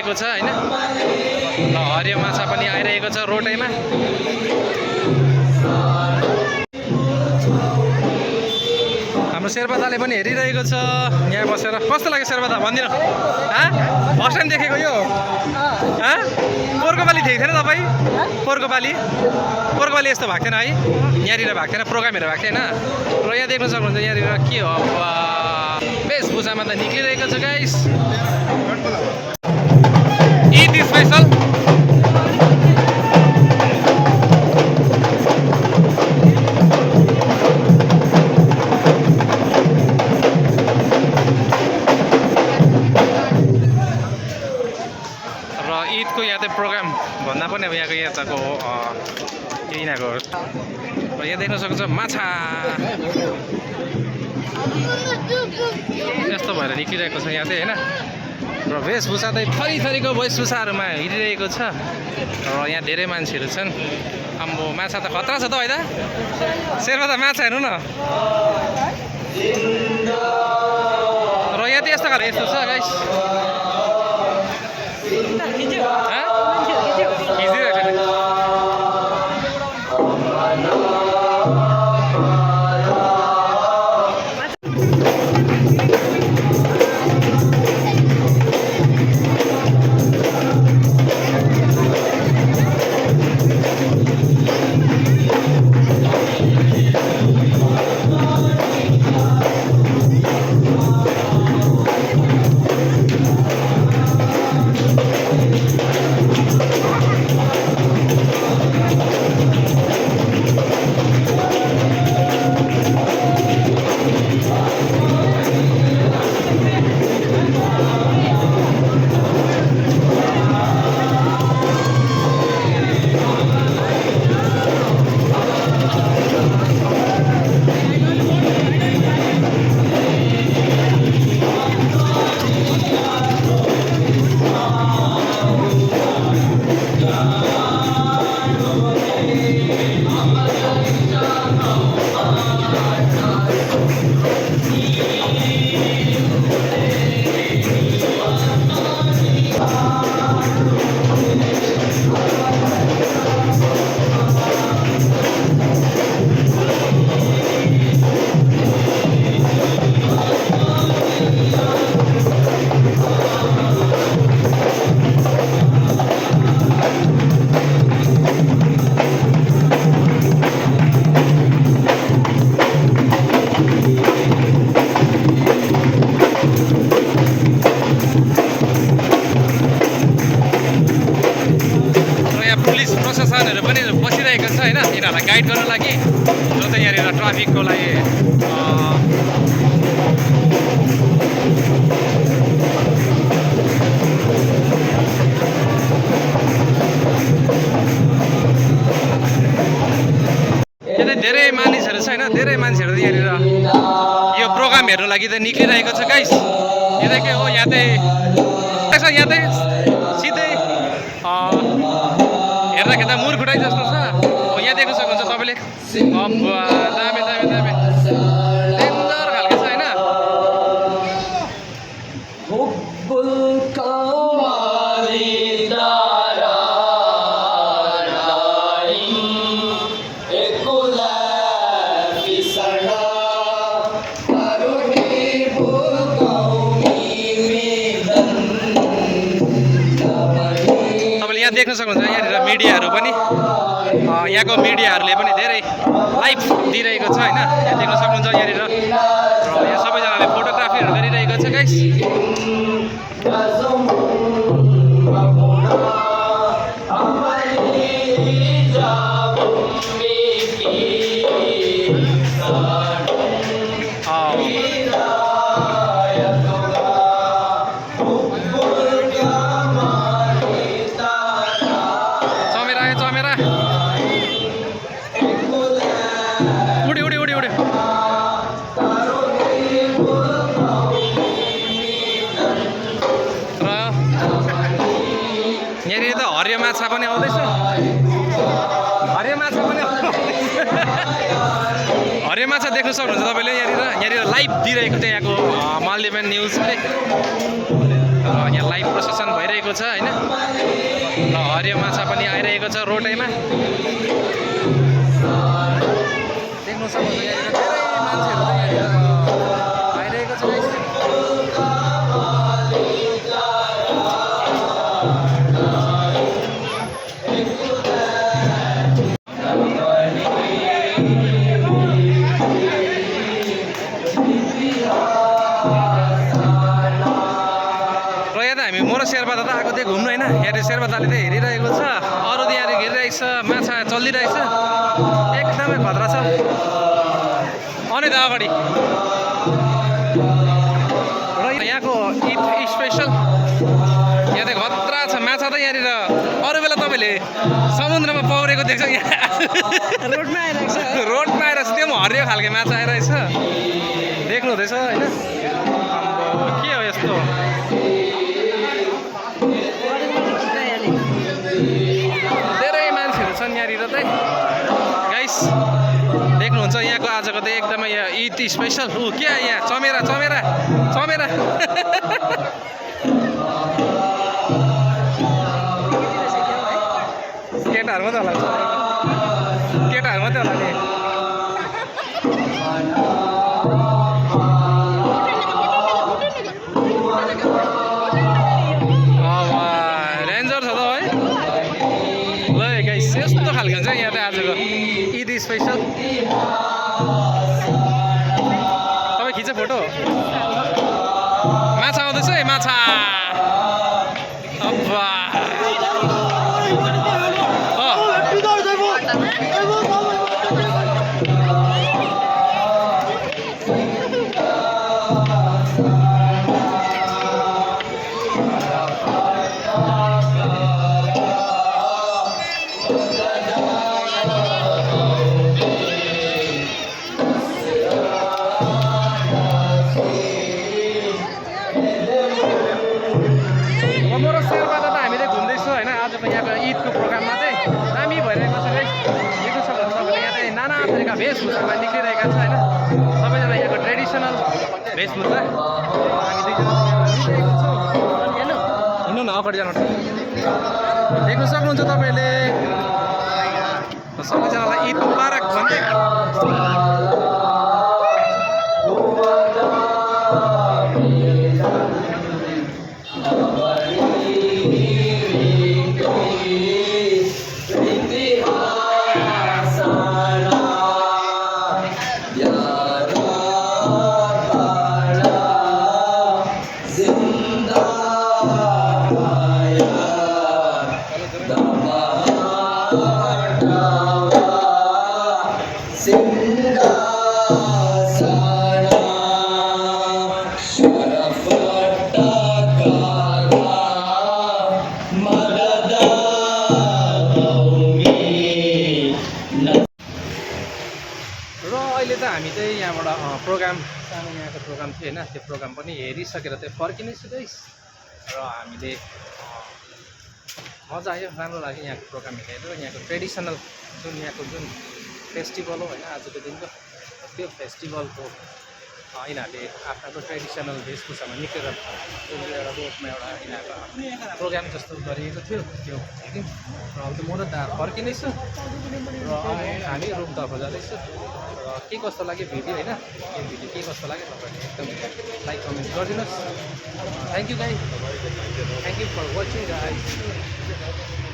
आइरहेको छ हैन। ल हरियो माछा पनि आइरहेको छ रोटैमा। हाम्रो शेर्पादाले पनि हेरिरहेको छ यहाँ बसेर। कस्तो लाग्यो शेर्पादा भनिदिनु? फर्स्ट टाइम देखेको यो? पोहोरको पालि देखेको थिएन तपाईँ? पोहोरको पालि यस्तो भएको थिएन है, यहाँनिर भएको थिएन, प्रोग्रामहरू भएको थिएन। र यहाँ देख्न सक्नुहुन्छ यहाँनिर के हो वेशभूषामा त निक्लिरहेको छ गाइस। ईद स्पेसल ईदको यहाँ चाहिँ प्रोग्राम भन्दा पनि अब यहाँको यिनीहरूको र यहाँ देख्न सक्नुहुन्छ माछा यस्तो भएर निक्लिरहेको छ यहाँ चाहिँ होइन। र वेशभूषा चाहिँ थरीथरीको वेशभूषाहरूमा हिँडिरहेको छ र यहाँ धेरै मान्छेहरू छन्। आम्बो माछा त खतरा छ त है त शेर्पा त माछा हेर्नु न। र यहाँ चाहिँ यस्तो खालको यस्तो छ गाइस। प्रशासनहरू पनि बसिरहेको छ होइन यिनीहरूलाई गाइड गर्नु लागि, जो चाहिँ यहाँनिर ट्राफिकको लागि धेरै मानिसहरू छ होइन। धेरै मान्छेहरू यहाँनिर यो प्रोग्राम हेर्नु लागि त निक्लिरहेको छ गाइस। यो चाहिँ के हो, यहाँ चाहिँ सिधै हेर्दाखेरि मुरखुटाइ जस्तो छ। यहाँ देख्न सक्नुहुन्छ तपाईँले दामी दामी दामी डेन्जर खालको छ होइन। यहाँ देख्न सक्नुहुन्छ यहाँनिर मिडियाहरू पनि यहाँको मिडियाहरूले पनि धेरै लाइभ दिइरहेको छ होइन। यहाँ देख्न सक्नुहुन्छ यहाँनिर यहाँ सबैजनाले फोटोग्राफीहरू गरिरहेको छ गाइस। हरियो माछा पनि आउँदैछ, हरियो माछा पनि हरियो माछा देख्न सक्नुहुन्छ तपाईँले यहाँनिर लाइभ दिइरहेको छ यहाँको मालदिभ्स न्युजले। यहाँ लाइभ प्रशासन भइरहेको आइरहेको छ होइन। ल हरियो माछा पनि आइरहेको छ रोटैमा। देख्नु सक्नुहुन्छ यहाँनिर धेरै मान्छेहरू चाहिँ यहाँनिर आइरहेको छ गाइस। हामी मोर शेर्पा दादा आएको थियो घुम्नु होइन। यहाँ शेर्पा दाले चाहिँ हेरिरहेको छ, अरू त यहाँ हेरिरहेको छ, माछा चलिरहेछ, एकदमै खतरा छ। अनि त अगाडि र यहाँको ईद स्पेसल यहाँ चाहिँ खतरा छ माछा त। यहाँनिर अरू बेला तपाईँले समुद्रमा पौरेको देख्छ, यहाँ रोडमा आइरहेको छ। रोडमा आइरहेको छ, त्यो पनि हरियो खालको माछा आइरहेछ, देख्नु हुँदैछ होइन। के हो यस्तो, धेरै मान्छेहरू छन् यहाँनिर चाहिँ गाइस। देख्नुहुन्छ यहाँको आजको चाहिँ एकदमै यहाँ ईद स्पेसल। के यहाँ चमेरा चमेरा चमेरा केटाहरू मात्रै होला, केटाहरू मात्रै होला नि। यस्तो खालको हुन्छ यहाँ चाहिँ आजको ईद स्पेसल। तपाईँ खिच्छ फोटो, माछा आउँदैछ है माछा। शेर्पा दादा हामीले घुम्दैछौँ होइन। आजको यहाँको ईदको प्रोग्राममा चाहिँ दामी भइरहेको छ गाइस। देख्नु सक्नुहुन्छ तपाईँले यहाँ चाहिँ नाना थरीका वेशभूषामा निक्लिरहेका छ होइन। सबैजना यहाँको ट्रेडिसनल वेशभूषा। हामी दुईजना हिँड्नु न अगाडि जानु। देख्नु सक्नुहुन्छ तपाईँले सबैजनालाई ईद मुबारक भन्दै। अहिले त हामी चाहिँ यहाँबाट प्रोग्राम सानो यहाँको प्रोग्राम थियो होइन। त्यो प्रोग्राम पनि हेरिसकेर चाहिँ फर्किनेछु गाइस। र हामीले मजा आयो, राम्रो लाग्यो यहाँको प्रोग्राम हेरेर। यहाँको ट्रेडिसनल जुन यहाँको जुन फेस्टिभल हो होइन आजको दिनको, त्यो फेस्टिभलको यिनीहरूले आफ्नो ट्रेडिसनल वेशभूषामा निक्लेर एउटा रोडमा एउटा यिनीहरूको प्रोग्राम जस्तो गरिएको थियो त्यो हेऱ्यौँ। र अब त म त फर्किनेछु र हामी रुमतर्फ जाँदैछु। र के कस्तो लाग्यो भिडियो होइन, यो भिडियो के कस्तो लाग्यो तपाईँहरूले एकदम लाइक कमेन्ट गरिदिनुहोस्। Thank you guys, thank you for watching guys.